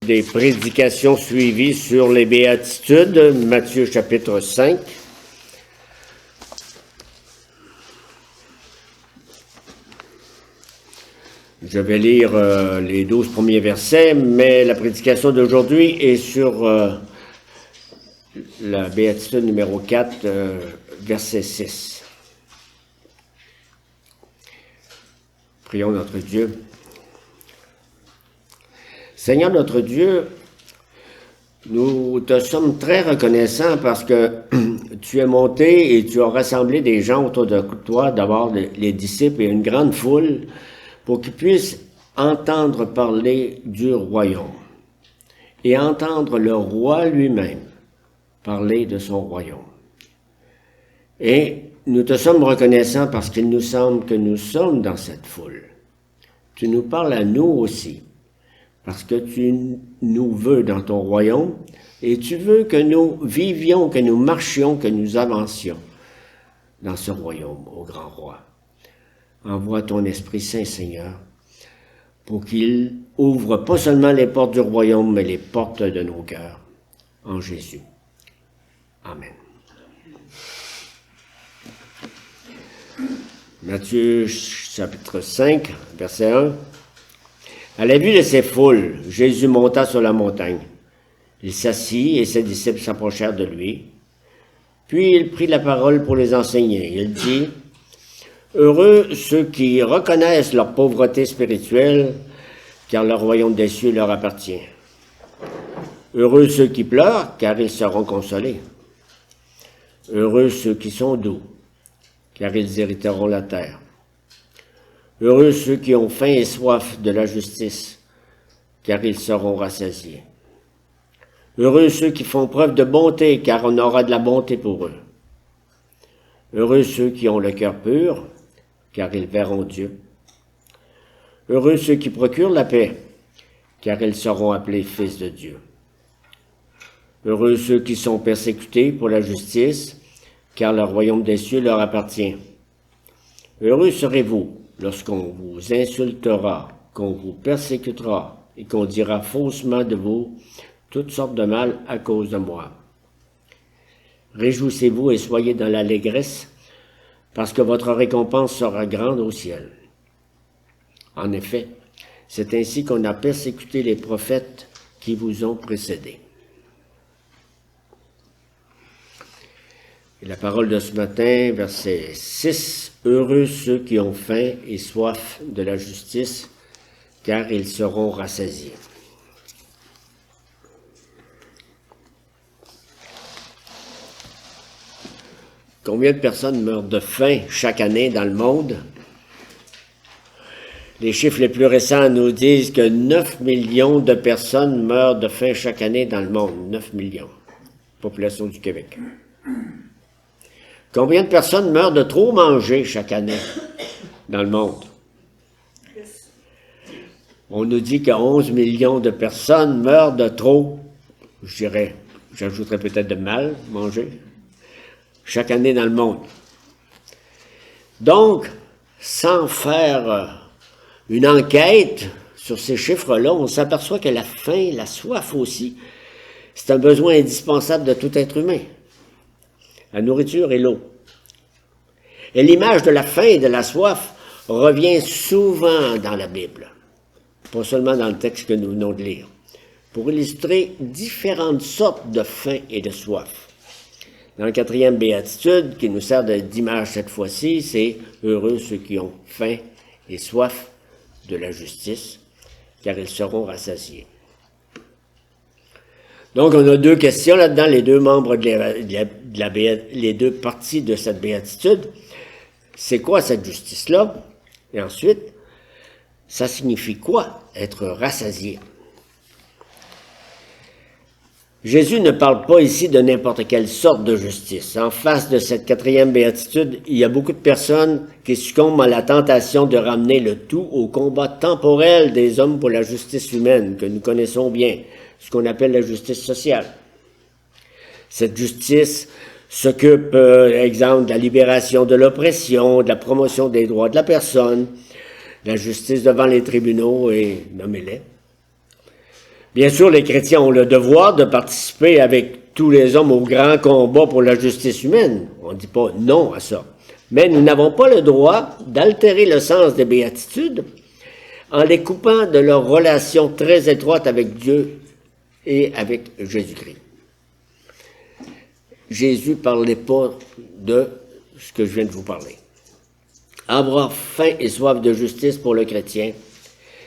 Des prédications suivies sur les béatitudes, Matthieu chapitre 5. Je vais lire les 12 premiers versets, mais la prédication d'aujourd'hui est sur la béatitude numéro 4, verset 6. Prions notre Dieu. Seigneur notre Dieu, nous te sommes très reconnaissants parce que tu es monté et tu as rassemblé des gens autour de toi, d'abord les disciples et une grande foule, pour qu'ils puissent entendre parler du royaume et entendre le roi lui-même parler de son royaume. Et nous te sommes reconnaissants parce qu'il nous semble que nous sommes dans cette foule. Tu nous parles à nous aussi. Parce que tu nous veux dans ton royaume et tu veux que nous vivions, que nous marchions, que nous avancions dans ce royaume, au grand roi. Envoie ton Esprit Saint, Seigneur, pour qu'il ouvre pas seulement les portes du royaume, mais les portes de nos cœurs, en Jésus. Amen. Matthieu chapitre 5, verset 1. À la vue de ces foules, Jésus monta sur la montagne. Il s'assit et ses disciples s'approchèrent de lui. Puis il prit la parole pour les enseigner. Il dit, « Heureux ceux qui reconnaissent leur pauvreté spirituelle, car le royaume des cieux leur appartient. Heureux ceux qui pleurent, car ils seront consolés. Heureux ceux qui sont doux, car ils hériteront la terre. Heureux ceux qui ont faim et soif de la justice, car ils seront rassasiés. Heureux ceux qui font preuve de bonté, car on aura de la bonté pour eux. Heureux ceux qui ont le cœur pur, car ils verront Dieu. Heureux ceux qui procurent la paix, car ils seront appelés fils de Dieu. Heureux ceux qui sont persécutés pour la justice, car le royaume des cieux leur appartient. Heureux serez-vous lorsqu'on vous insultera, qu'on vous persécutera et qu'on dira faussement de vous toutes sortes de mal à cause de moi. Réjouissez-vous et soyez dans l'allégresse, parce que votre récompense sera grande au ciel. En effet, c'est ainsi qu'on a persécuté les prophètes qui vous ont précédés. Et la parole de ce matin, verset 6, « Heureux ceux qui ont faim et soif de la justice, car ils seront rassasiés. » Combien de personnes meurent de faim chaque année dans le monde? Les chiffres les plus récents nous disent que 9 millions de personnes meurent de faim chaque année dans le monde. 9 millions. Population du Québec. Combien de personnes meurent de trop manger chaque année dans le monde? On nous dit que 11 millions de personnes meurent de trop, j'ajouterais peut-être de mal manger, chaque année dans le monde. Donc, sans faire une enquête sur ces chiffres-là, on s'aperçoit que la faim, la soif aussi, c'est un besoin indispensable de tout être humain. La nourriture et l'eau. Et l'image de la faim et de la soif revient souvent dans la Bible, pas seulement dans le texte que nous venons de lire, pour illustrer différentes sortes de faim et de soif. Dans la 4e béatitude, qui nous sert d'image cette fois-ci, c'est « Heureux ceux qui ont faim et soif de la justice, car ils seront rassasiés. » Donc, on a deux questions là-dedans, les deux membres les deux parties de cette béatitude. C'est quoi cette justice-là? Et ensuite, ça signifie quoi être rassasié? Jésus ne parle pas ici de n'importe quelle sorte de justice. En face de cette 4e béatitude, il y a beaucoup de personnes qui succombent à la tentation de ramener le tout au combat temporel des hommes pour la justice humaine, que nous connaissons bien, ce qu'on appelle la justice sociale. Cette justice s'occupe, exemple, de la libération de l'oppression, de la promotion des droits de la personne, de la justice devant les tribunaux et nommez-les. Bien sûr, les chrétiens ont le devoir de participer avec tous les hommes au grand combat pour la justice humaine. On ne dit pas non à ça. Mais nous n'avons pas le droit d'altérer le sens des béatitudes en les coupant de leur relation très étroite avec Dieu et avec Jésus-Christ. Jésus ne parlait pas de ce que je viens de vous parler. Avoir faim et soif de justice pour le chrétien,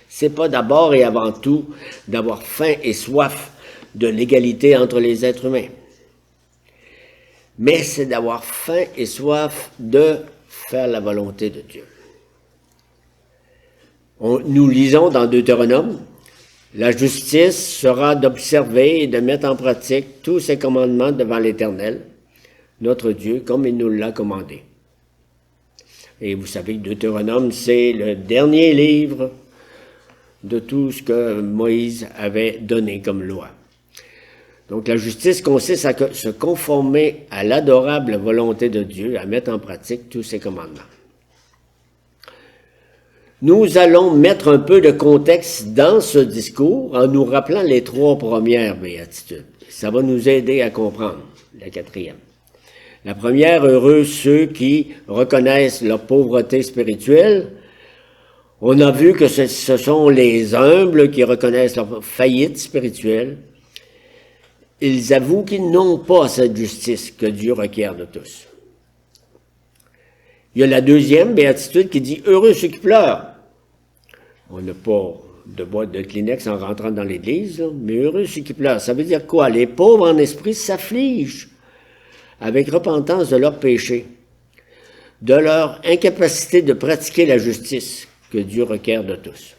c'est pas d'abord et avant tout d'avoir faim et soif de l'égalité entre les êtres humains, mais c'est d'avoir faim et soif de faire la volonté de Dieu. Nous lisons dans Deutéronome, « La justice sera d'observer et de mettre en pratique tous ses commandements devant l'Éternel, notre Dieu, comme il nous l'a commandé. » Et vous savez que Deutéronome, c'est le dernier livre de tout ce que Moïse avait donné comme loi. Donc la justice consiste à se conformer à l'adorable volonté de Dieu, à mettre en pratique tous ses commandements. Nous allons mettre un peu de contexte dans ce discours en nous rappelant les 3 premières béatitudes. Ça va nous aider à comprendre la 4e. La première, heureux ceux qui reconnaissent leur pauvreté spirituelle. On a vu que ce sont les humbles qui reconnaissent leur faillite spirituelle. Ils avouent qu'ils n'ont pas cette justice que Dieu requiert de tous. Il y a la 2e béatitude qui dit « Heureux ceux qui pleurent ». On n'a pas de boîte de Kleenex en rentrant dans l'église, mais heureux ceux qui pleurent. Ça veut dire quoi? Les pauvres en esprit s'affligent avec repentance de leurs péchés, de leur incapacité de pratiquer la justice que Dieu requiert de tous.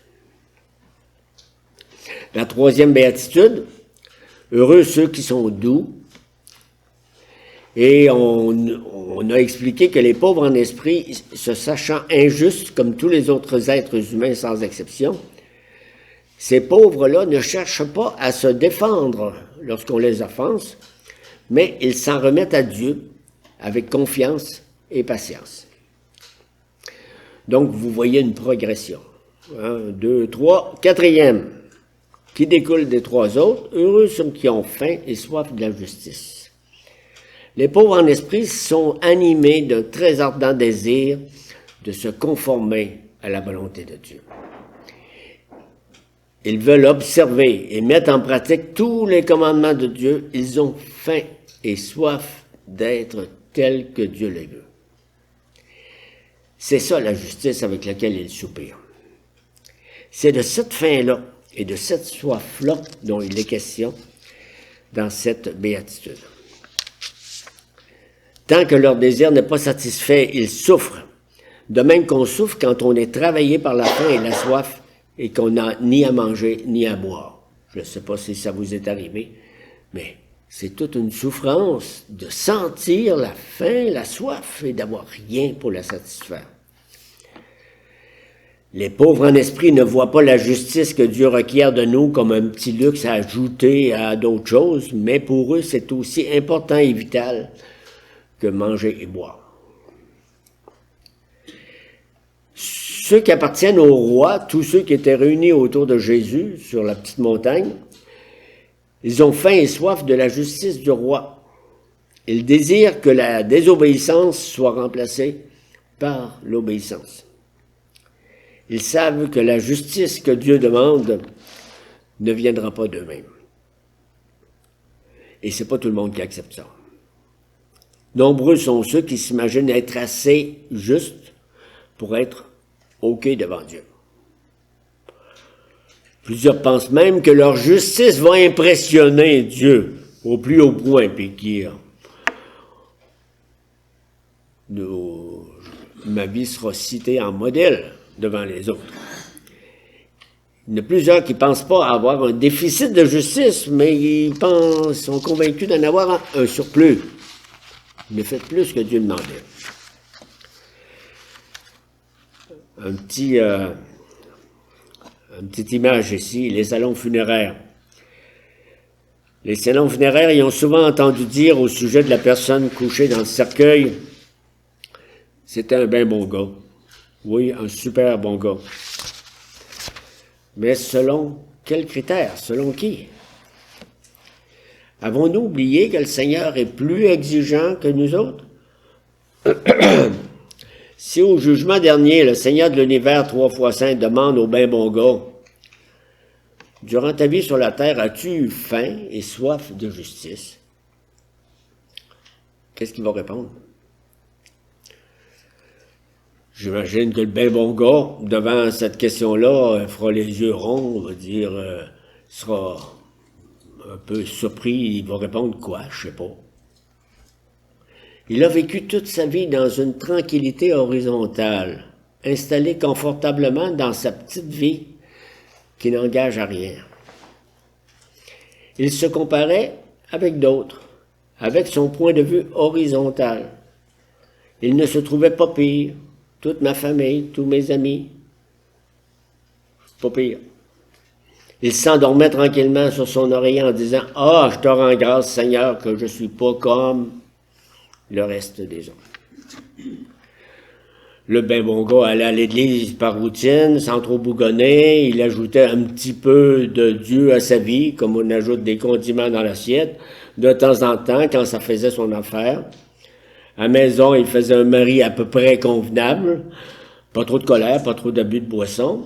La 3e béatitude, heureux ceux qui sont doux. Et on a expliqué que les pauvres en esprit, se sachant injustes comme tous les autres êtres humains sans exception, ces pauvres-là ne cherchent pas à se défendre lorsqu'on les offense, mais ils s'en remettent à Dieu avec confiance et patience. Donc, vous voyez une progression. 1, 2, 3. 4e, qui découle des 3 autres, heureux ceux qui ont faim et soif de la justice. Les pauvres en esprit sont animés d'un très ardent désir de se conformer à la volonté de Dieu. Ils veulent observer et mettre en pratique tous les commandements de Dieu. Ils ont faim et soif d'être tels que Dieu les veut. C'est ça la justice avec laquelle ils soupirent. C'est de cette faim-là et de cette soif-là dont il est question dans cette béatitude. Tant que leur désir n'est pas satisfait, ils souffrent. De même qu'on souffre quand on est travaillé par la faim et la soif et qu'on n'a ni à manger ni à boire. Je ne sais pas si ça vous est arrivé, mais c'est toute une souffrance de sentir la faim, la soif et d'avoir rien pour la satisfaire. Les pauvres en esprit ne voient pas la justice que Dieu requiert de nous comme un petit luxe à ajouter à d'autres choses, mais pour eux, c'est aussi important et vital que manger et boire. Ceux qui appartiennent au roi, tous ceux qui étaient réunis autour de Jésus sur la petite montagne, ils ont faim et soif de la justice du roi. Ils désirent que la désobéissance soit remplacée par l'obéissance. Ils savent que la justice que Dieu demande ne viendra pas d'eux-mêmes. Et c'est pas tout le monde qui accepte ça. Nombreux sont ceux qui s'imaginent être assez justes pour être OK devant Dieu. Plusieurs pensent même que leur justice va impressionner Dieu au plus haut point, puis qui ma vie sera citée en modèle devant les autres. Il y en a plusieurs qui ne pensent pas avoir un déficit de justice, mais ils sont convaincus d'en avoir un surplus. Mais faites plus que Dieu demandait. Une petite image ici, les salons funéraires. Les salons funéraires, ils ont souvent entendu dire au sujet de la personne couchée dans le cercueil, c'était un bien bon gars. Oui, un super bon gars. Mais selon Quels critères? Selon qui? Avons-nous oublié que le Seigneur est plus exigeant que nous autres? Si au jugement dernier, le Seigneur de l'univers 3 fois saint demande au ben bon gars, durant ta vie sur la terre, as-tu eu faim et soif de justice? Qu'est-ce qu'il va répondre? J'imagine que le ben bon gars, devant cette question-là, fera les yeux ronds, va dire, sera un peu surpris, il va répondre quoi? Je sais pas. Il a vécu toute sa vie dans une tranquillité horizontale, installé confortablement dans sa petite vie qui n'engage à rien. Il se comparait avec d'autres, avec son point de vue horizontal. Il ne se trouvait pas pire. Toute ma famille, tous mes amis, pas pire. Il s'endormait tranquillement sur son oreiller en disant « Ah, je te rends grâce, Seigneur, que je ne suis pas comme le reste des hommes. » Le ben bon gars allait à l'église par routine, sans trop bougonner. Il ajoutait un petit peu de Dieu à sa vie, comme on ajoute des condiments dans l'assiette, de temps en temps, quand ça faisait son affaire. À la maison, il faisait un mari à peu près convenable, pas trop de colère, pas trop d'abus de boisson.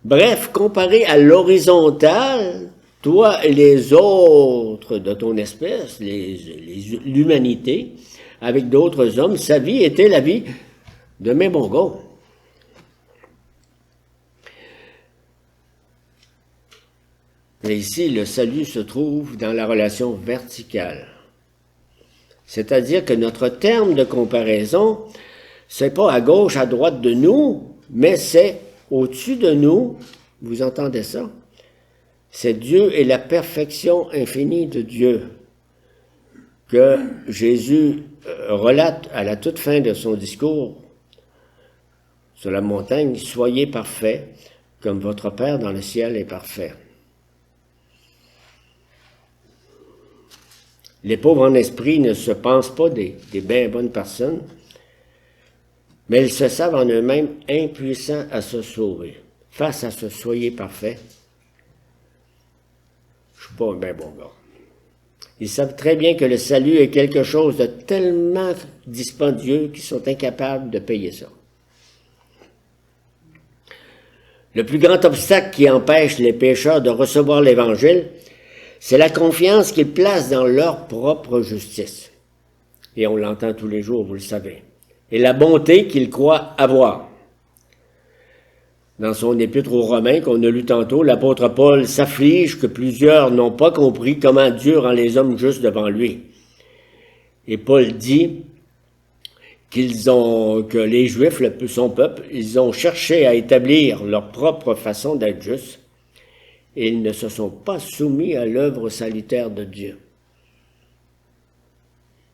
Bref, comparé à l'horizontale, toi et les autres de ton espèce, l'humanité, avec d'autres hommes, sa vie était la vie de mes bons gars. Mais ici, le salut se trouve dans la relation verticale. C'est-à-dire que notre terme de comparaison, c'est pas à gauche, à droite de nous, mais c'est au-dessus de nous. Vous entendez ça? C'est Dieu et la perfection infinie de Dieu que Jésus relate à la toute fin de son discours sur la montagne. Soyez parfaits comme votre Père dans le ciel est parfait. Les pauvres en esprit ne se pensent pas des bien bonnes personnes, mais ils se savent en eux-mêmes impuissants à se sauver. Face à ce « soyez parfaits », je ne suis pas un bien bon gars. Ils savent très bien que le salut est quelque chose de tellement dispendieux qu'ils sont incapables de payer ça. Le plus grand obstacle qui empêche les pécheurs de recevoir l'Évangile, c'est la confiance qu'ils placent dans leur propre justice. Et on l'entend tous les jours, vous le savez. Et la bonté qu'ils croient avoir. Dans son épître aux Romains qu'on a lu tantôt, l'apôtre Paul s'afflige que plusieurs n'ont pas compris comment Dieu rend les hommes justes devant lui. Et Paul dit que les Juifs, son peuple, ils ont cherché à établir leur propre façon d'être justes. Et ils ne se sont pas soumis à l'œuvre salutaire de Dieu.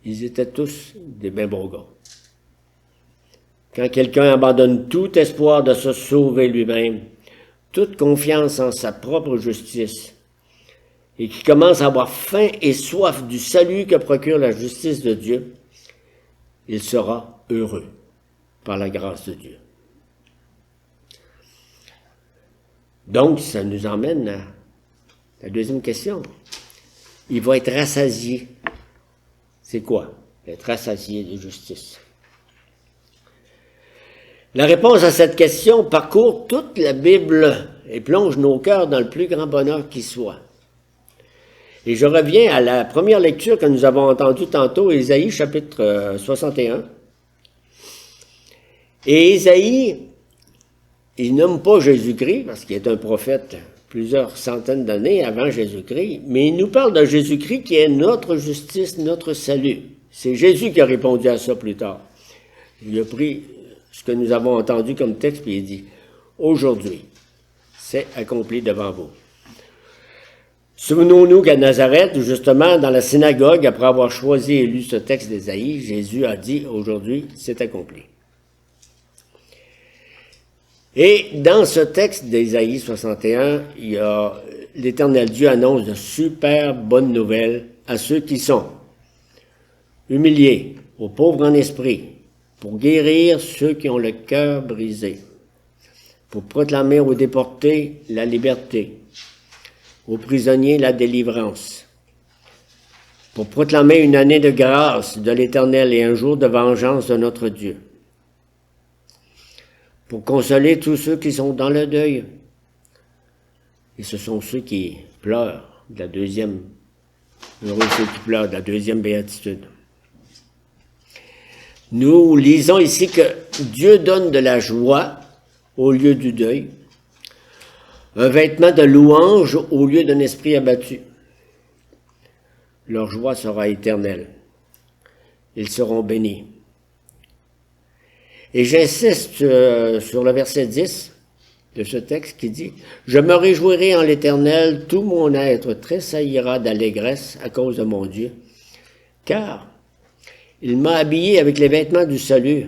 Ils étaient tous des bien bons gars. Quand quelqu'un abandonne tout espoir de se sauver lui-même, toute confiance en sa propre justice, et qui commence à avoir faim et soif du salut que procure la justice de Dieu, il sera heureux par la grâce de Dieu. Donc, ça nous emmène à la deuxième question. Il va être rassasié. C'est quoi, être rassasié de justice? La réponse à cette question parcourt toute la Bible et plonge nos cœurs dans le plus grand bonheur qui soit. Et je reviens à la première lecture que nous avons entendue tantôt, Ésaïe chapitre 61. Et Ésaïe, il nomme pas Jésus-Christ, parce qu'il est un prophète plusieurs centaines d'années avant Jésus-Christ, mais il nous parle de Jésus-Christ qui est notre justice, notre salut. C'est Jésus qui a répondu à ça plus tard. Il a pris ce que nous avons entendu comme texte, puis il dit « Aujourd'hui, c'est accompli devant vous. » Souvenons-nous qu'à Nazareth, justement, dans la synagogue, après avoir choisi et lu ce texte d'Ésaïe, Jésus a dit « Aujourd'hui, c'est accompli. » Et dans ce texte d'Ésaïe 61, l'Éternel Dieu annonce de super bonnes nouvelles à ceux qui sont humiliés, aux pauvres en esprit, pour guérir ceux qui ont le cœur brisé, pour proclamer aux déportés la liberté aux prisonniers la délivrance, pour proclamer une année de grâce de l'Éternel et un jour de vengeance de notre Dieu, pour consoler tous ceux qui sont dans le deuil. Et ce sont ceux qui pleurent de la deuxième, heureux ceux qui pleurent de la deuxième béatitude. Nous lisons ici que Dieu donne de la joie au lieu du deuil, un vêtement de louange au lieu d'un esprit abattu. Leur joie sera éternelle. Ils seront bénis. Et j'insiste sur le verset 10 de ce texte qui dit « Je me réjouirai en l'Éternel, tout mon être tressaillira d'allégresse à cause de mon Dieu, car il m'a habillé avec les vêtements du salut,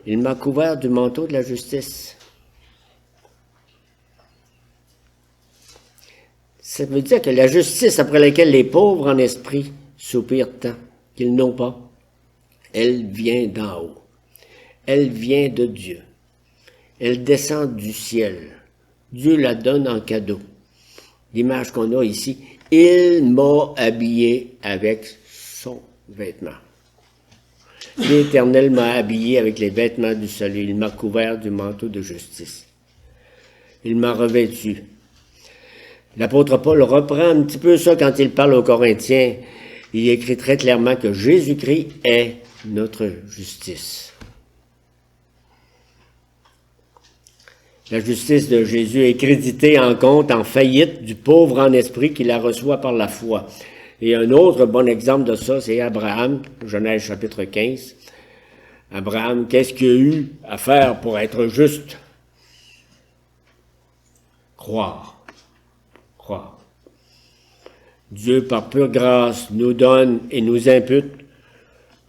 il m'a couvert du manteau de la justice. » Ça veut dire que la justice après laquelle les pauvres en esprit soupirent tant qu'ils n'ont pas, elle vient d'en haut. Elle vient de Dieu. Elle descend du ciel. Dieu la donne en cadeau. L'image qu'on a ici, il m'a habillé avec son vêtement. L'Éternel m'a habillé avec les vêtements du salut. Il m'a couvert du manteau de justice. Il m'a revêtu. L'apôtre Paul reprend un petit peu ça quand il parle aux Corinthiens. Il écrit très clairement que Jésus-Christ est notre justice. La justice de Jésus est créditée en compte en faillite du pauvre en esprit qui la reçoit par la foi. Et un autre bon exemple de ça, c'est Abraham, Genèse chapitre 15. Abraham, qu'est-ce qu'il a eu à faire pour être juste? Croire. Dieu, par pure grâce, nous donne et nous impute.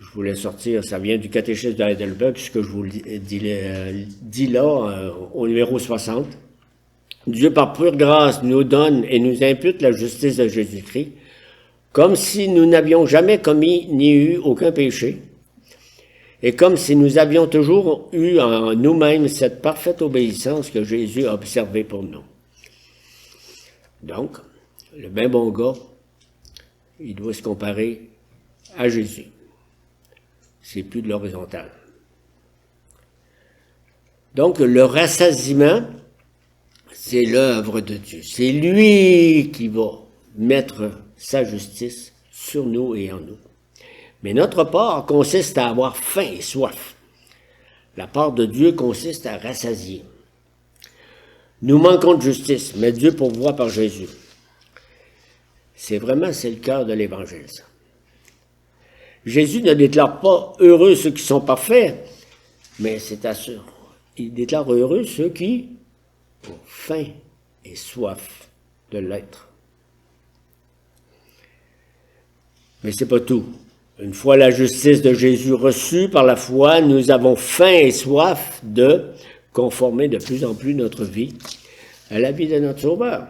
Je voulais sortir, ça vient du catéchisme de Heidelberg, ce que je vous dis là, au numéro 60. Dieu, par pure grâce, nous donne et nous impute la justice de Jésus-Christ, comme si nous n'avions jamais commis ni eu aucun péché, et comme si nous avions toujours eu en nous-mêmes cette parfaite obéissance que Jésus a observée pour nous. Donc, le bien bon gars, il doit se comparer à Jésus. C'est plus de l'horizontal. Donc, le rassasiement, c'est l'œuvre de Dieu. C'est lui qui va mettre sa justice sur nous et en nous. Mais notre part consiste à avoir faim et soif. La part de Dieu consiste à rassasier. Nous manquons de justice, mais Dieu pourvoit par Jésus. C'est le cœur de l'Évangile, ça. Jésus ne déclare pas « heureux ceux qui sont parfaits », mais c'est assuré. Il déclare « heureux ceux qui ont faim et soif de l'être ». Mais c'est pas tout. Une fois la justice de Jésus reçue par la foi, nous avons faim et soif de conformer de plus en plus notre vie à la vie de notre Sauveur.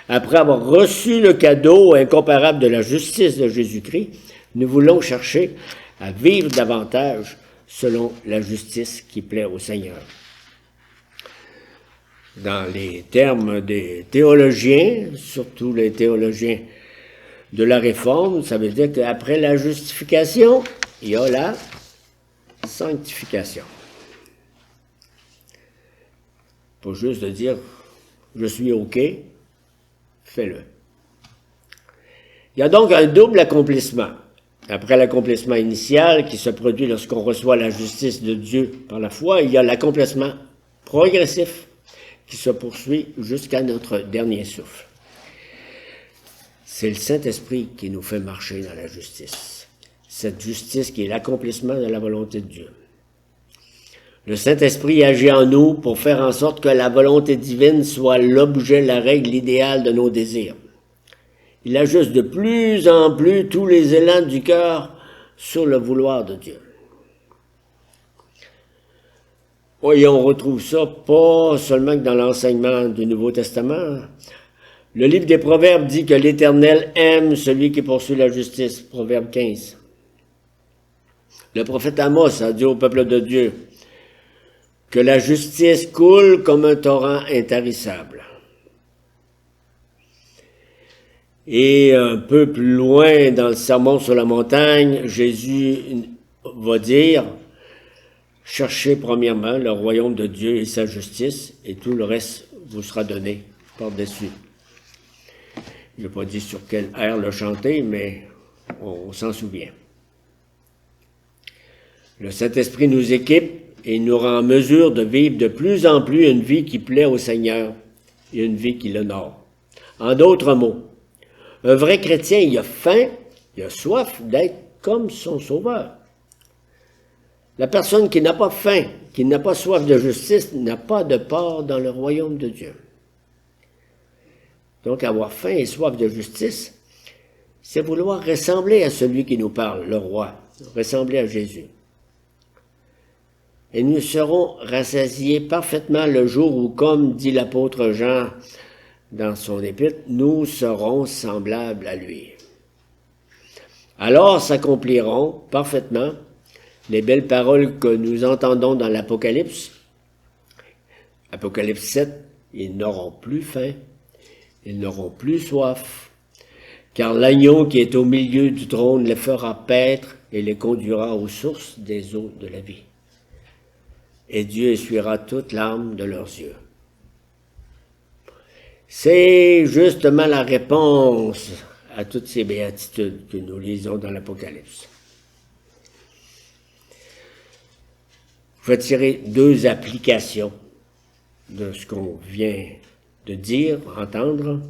Après avoir reçu le cadeau incomparable de la justice de Jésus-Christ, nous voulons chercher à vivre davantage selon la justice qui plaît au Seigneur. Dans les termes des théologiens, surtout les théologiens de la Réforme, ça veut dire qu'après la justification, il y a la sanctification. Pas juste de dire « je suis OK », fais-le. Il y a donc un double accomplissement. Après l'accomplissement initial qui se produit lorsqu'on reçoit la justice de Dieu par la foi, il y a l'accomplissement progressif qui se poursuit jusqu'à notre dernier souffle. C'est le Saint-Esprit qui nous fait marcher dans la justice. Cette justice qui est l'accomplissement de la volonté de Dieu. Le Saint-Esprit agit en nous pour faire en sorte que la volonté divine soit l'objet, la règle, l'idéal de nos désirs. Il ajuste de plus en plus tous les élans du cœur sur le vouloir de Dieu. Oui, on retrouve ça pas seulement que dans l'enseignement du Nouveau Testament. Le livre des Proverbes dit que l'Éternel aime celui qui poursuit la justice. Proverbe 15. Le prophète Amos a dit au peuple de Dieu que la justice coule comme un torrent intarissable. Et un peu plus loin dans le Sermon sur la montagne, Jésus va dire, cherchez premièrement le royaume de Dieu et sa justice, et tout le reste vous sera donné par-dessus. Je n'ai pas dit sur quel air le chanter, mais on s'en souvient. Le Saint-Esprit nous équipe et nous rend en mesure de vivre de plus en plus une vie qui plaît au Seigneur et une vie qui l'honore. En d'autres mots, un vrai chrétien, il a faim, il a soif d'être comme son Sauveur. La personne qui n'a pas faim, qui n'a pas soif de justice, n'a pas de part dans le royaume de Dieu. Donc, avoir faim et soif de justice, c'est vouloir ressembler à celui qui nous parle, le roi, ressembler à Jésus. Et nous serons rassasiés parfaitement le jour où, comme dit l'apôtre Jean dans son épître, nous serons semblables à lui. Alors s'accompliront parfaitement les belles paroles que nous entendons dans l'Apocalypse. Apocalypse 7, ils n'auront plus faim, ils n'auront plus soif, car l'agneau qui est au milieu du trône les fera paître et les conduira aux sources des eaux de la vie. Et Dieu essuiera toute larme de leurs yeux. C'est justement la réponse à toutes ces béatitudes que nous lisons dans l'Apocalypse. Je vais tirer deux applications de ce qu'on vient de dire, entendre.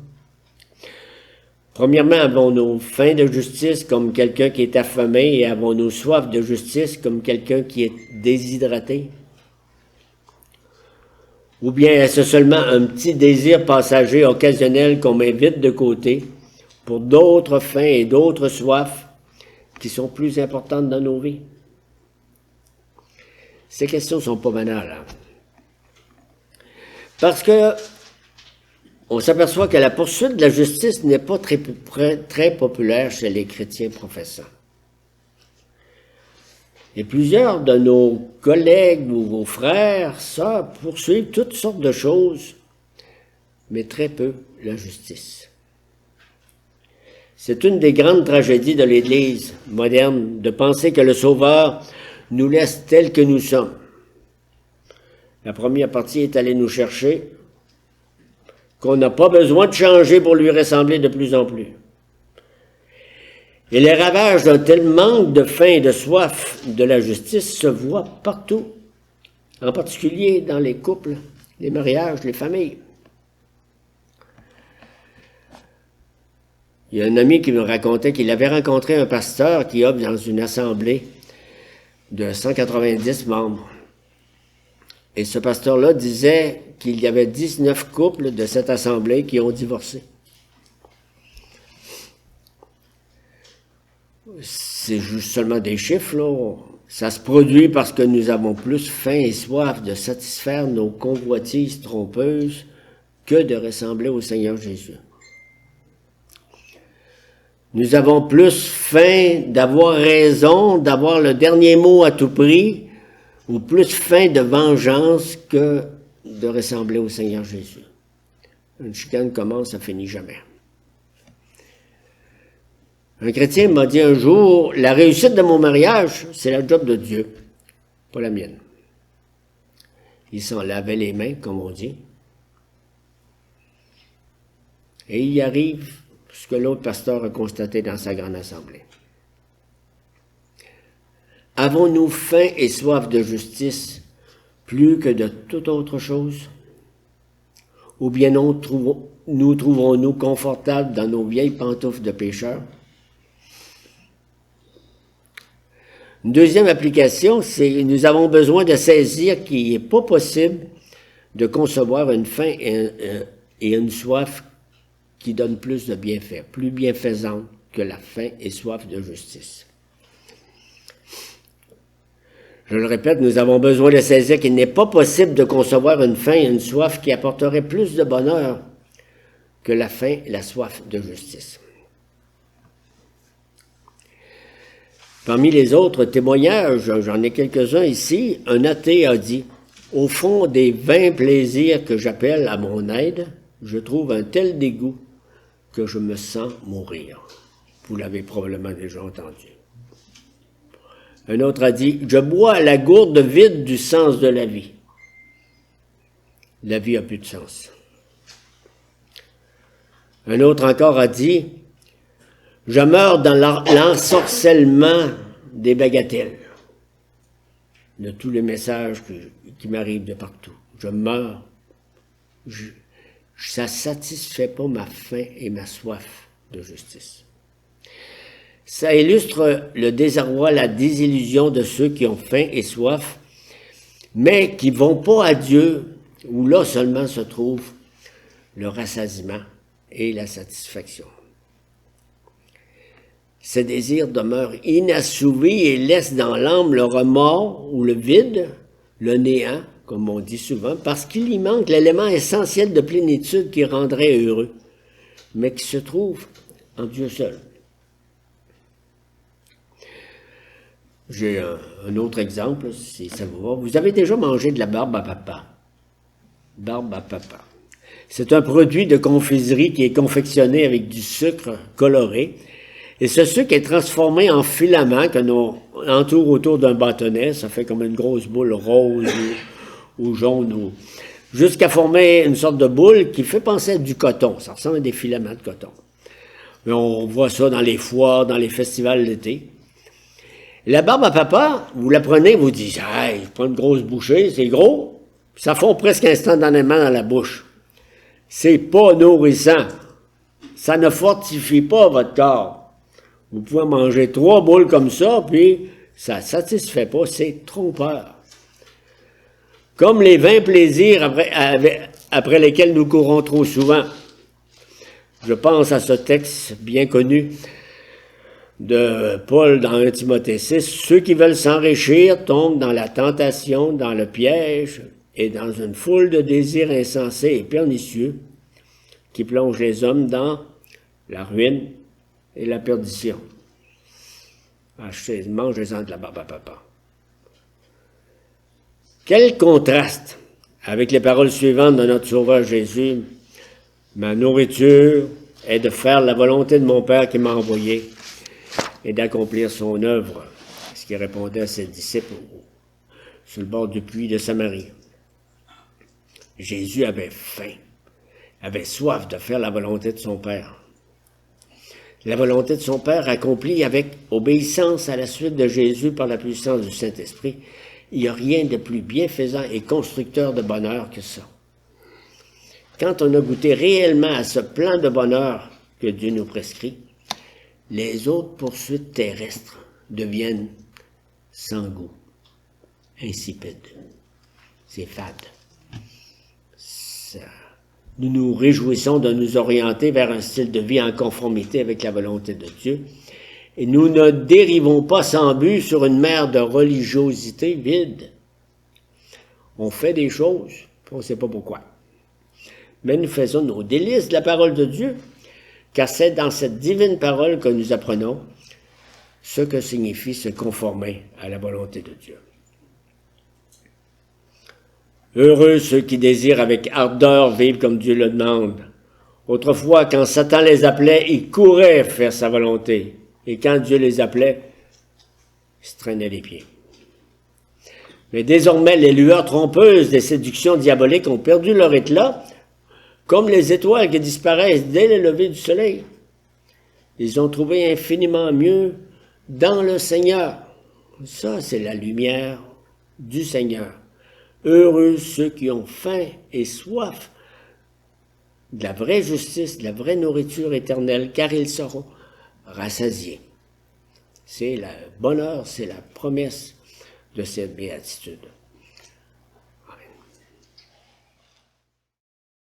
Premièrement, avons-nous faim de justice comme quelqu'un qui est affamé et avons-nous soif de justice comme quelqu'un qui est déshydraté? Ou bien est-ce seulement un petit désir passager occasionnel qu'on met vite de côté pour d'autres fins et d'autres soifs qui sont plus importantes dans nos vies? Ces questions ne sont pas banales. Parce que on s'aperçoit que la poursuite de la justice n'est pas très populaire chez les chrétiens professants. Et plusieurs de nos collègues ou vos frères, ça, poursuivent toutes sortes de choses, mais très peu la justice. C'est une des grandes tragédies de l'Église moderne de penser que le Sauveur nous laisse tels que nous sommes. La première partie est allée nous chercher, qu'on n'a pas besoin de changer pour lui ressembler de plus en plus. Et les ravages d'un tel manque de faim et de soif de la justice se voient partout, en particulier dans les couples, les mariages, les familles. Il y a un ami qui me racontait qu'il avait rencontré un pasteur qui œuvre dans une assemblée de 190 membres. Et ce pasteur-là disait qu'il y avait 19 couples de cette assemblée qui ont divorcé. C'est juste seulement des chiffres, là. Ça se produit parce que nous avons plus faim et soif de satisfaire nos convoitises trompeuses que de ressembler au Seigneur Jésus. Nous avons plus faim d'avoir raison, d'avoir le dernier mot à tout prix, ou plus faim de vengeance que de ressembler au Seigneur Jésus. Une chicane commence, ça finit jamais. Un chrétien m'a dit un jour, la réussite de mon mariage, c'est la job de Dieu, pas la mienne. Il s'en lavait les mains, comme on dit. Et il y arrive ce que l'autre pasteur a constaté dans sa grande assemblée. Avons-nous faim et soif de justice plus que de toute autre chose? Ou bien nous trouverons-nous confortables dans nos vieilles pantoufles de pécheurs? Une deuxième application, c'est nous avons besoin de saisir qu'il n'est pas possible de concevoir une faim et une soif qui donnent plus de bienfaits, plus bienfaisantes que la faim et soif de justice. Je le répète, nous avons besoin de saisir qu'il n'est pas possible de concevoir une faim et une soif qui apporteraient plus de bonheur que la faim et la soif de justice. Parmi les autres témoignages, j'en ai quelques-uns ici, un athée a dit « Au fond des 20 plaisirs que j'appelle à mon aide, je trouve un tel dégoût que je me sens mourir. Vous l'avez probablement déjà entendu. Un autre a dit, je bois à la gourde vide du sens de la vie. La vie n'a plus de sens. Un autre encore a dit, je meurs dans l'ensorcellement des bagatelles, de tous les messages qui m'arrivent de partout. Je meurs. Ça ne satisfait pas ma faim et ma soif de justice. Ça illustre le désarroi, la désillusion de ceux qui ont faim et soif, mais qui ne vont pas à Dieu, où là seulement se trouve le rassasiement et la satisfaction. Ces désirs demeurent inassouvis et laissent dans l'âme le remords ou le vide, le néant, comme on dit souvent, parce qu'il y manque l'élément essentiel de plénitude qui rendrait heureux, mais qui se trouve en Dieu seul. J'ai un autre exemple, si ça vous va. Vous avez déjà mangé de la barbe à papa. Barbe à papa. C'est un produit de confiserie qui est confectionné avec du sucre coloré. Et ce sucre est transformé en filament que l'on entoure autour d'un bâtonnet. Ça fait comme une grosse boule rose ou jaune, jusqu'à former une sorte de boule qui fait penser à du coton. Ça ressemble à des filaments de coton. Mais on voit ça dans les foires, dans les festivals d'été. La barbe à papa, vous la prenez, vous dites, hey, je prends une grosse bouchée, c'est gros, ça fond presque instantanément dans la bouche. C'est pas nourrissant. Ça ne fortifie pas votre corps. Vous pouvez manger 3 boules comme ça, puis ça ne satisfait pas, c'est trompeur. Comme les 20 plaisirs après lesquels nous courons trop souvent. Je pense à ce texte bien connu de Paul dans 1 Timothée 6, ceux qui veulent s'enrichir tombent dans la tentation, dans le piège et dans une foule de désirs insensés et pernicieux qui plongent les hommes dans la ruine et la perdition. Mangez-en de la barbe à papa. Quel contraste avec les paroles suivantes de notre Sauveur Jésus. Ma nourriture est de faire la volonté de mon Père qui m'a envoyé et d'accomplir son œuvre, ce qui répondait à ses disciples sur le bord du puits de Samarie. Jésus avait faim, avait soif de faire la volonté de son Père. La volonté de son Père accomplie avec obéissance à la suite de Jésus par la puissance du Saint-Esprit. Il n'y a rien de plus bienfaisant et constructeur de bonheur que ça. Quand on a goûté réellement à ce plan de bonheur que Dieu nous prescrit, les autres poursuites terrestres deviennent sans goût, insipides. C'est fade. Nous nous réjouissons de nous orienter vers un style de vie en conformité avec la volonté de Dieu. Et nous ne dérivons pas sans but sur une mer de religiosité vide. On fait des choses, on ne sait pas pourquoi. Mais nous faisons nos délices de la parole de Dieu, car c'est dans cette divine parole que nous apprenons ce que signifie se conformer à la volonté de Dieu. Heureux ceux qui désirent avec ardeur vivre comme Dieu le demande. Autrefois, quand Satan les appelait, ils couraient faire sa volonté. Et quand Dieu les appelait, ils se traînaient les pieds. Mais désormais, les lueurs trompeuses des séductions diaboliques ont perdu leur éclat, comme les étoiles qui disparaissent dès le lever du soleil. Ils ont trouvé infiniment mieux dans le Seigneur. Ça, c'est la lumière du Seigneur. Heureux ceux qui ont faim et soif de la vraie justice, de la vraie nourriture éternelle, car ils seront rassasiés. C'est le bonheur, c'est la promesse de cette béatitude.